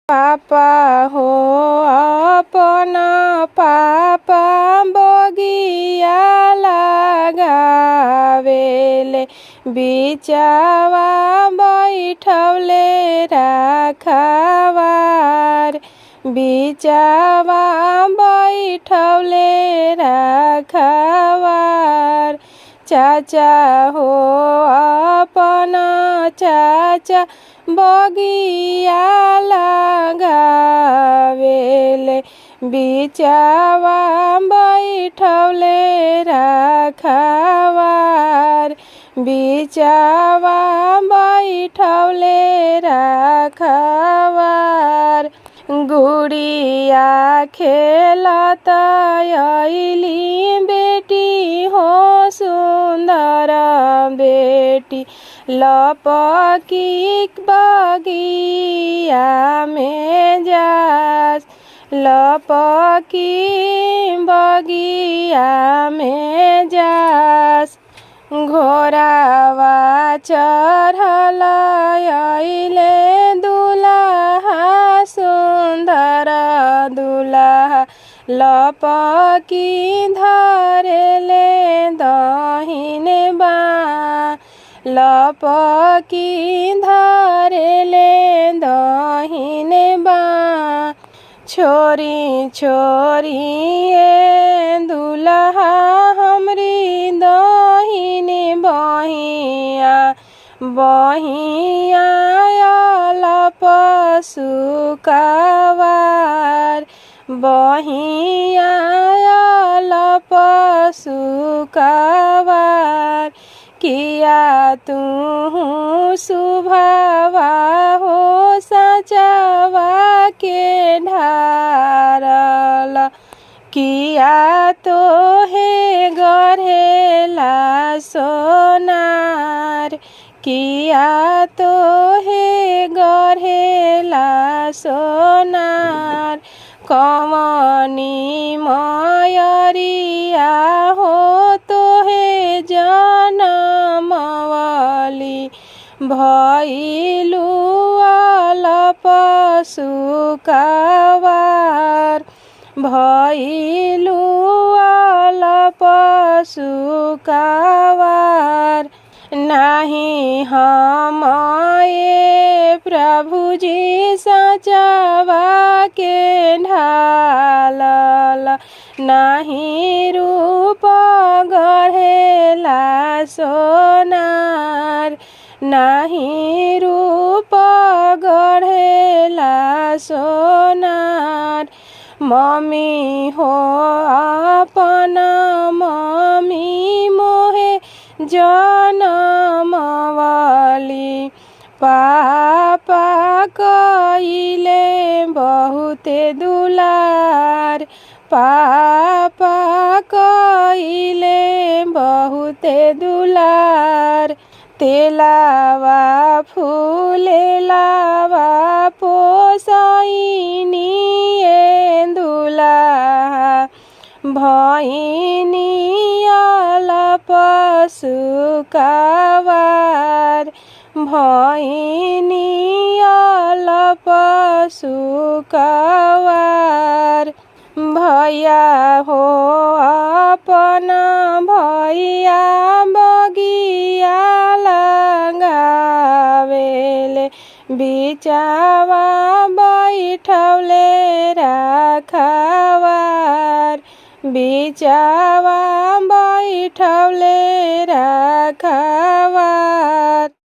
पापा हो अपन पापा बगिया लगावेले बिचावा बैठवले राखवार बिचावा बैठवले राखवार चाचा हो अपन चाचा बगिया लगावेले बिचावा बैठवले राखवार बिचावा बैठवले राखवार गुड़िया खेलत अइली बेटी हो सुंदर बेटी लपकी बगिया में जास लपकी बगिया में जास घोड़ावा चढ़ल अइले दुल्हा सुंदर दुल्हा लपकी धरेले दहिने बाँ लपकी धरेले दहिने बाँ छोरी छोरी ए दुल्हा हमरी दहिने बहिया बहिया लपसुकावार बहिया लपसुकावार किया तू सुभावा हो सचवा के ढारल किया तो हे गढ़ेला सोनार किया तो हे गढ़ेला सोनार कमनी मयरिया हो तो हे जनमवली भइलु अलपसुकावार भइलु अलपसुकावार नाही हम ए प्रभुजी सचवा के ढालल नाही रूप गढ़ेला सोनार नाही रूप गढ़ेला सोनार मम्मी हो अपन मम्मी मोहे जनमवली पापा कइले बहुते दुलार पापा कइले बहुते दुलार तेलावा फूलेलावा पोसैनी ए दुल्हा भइनी अलपसुकावार भइनी अलपसुकावार भैया हो अपन भैया बगिया लगावेले बिचावा बैठवले राखवार बिचावा बैठवले राखवार।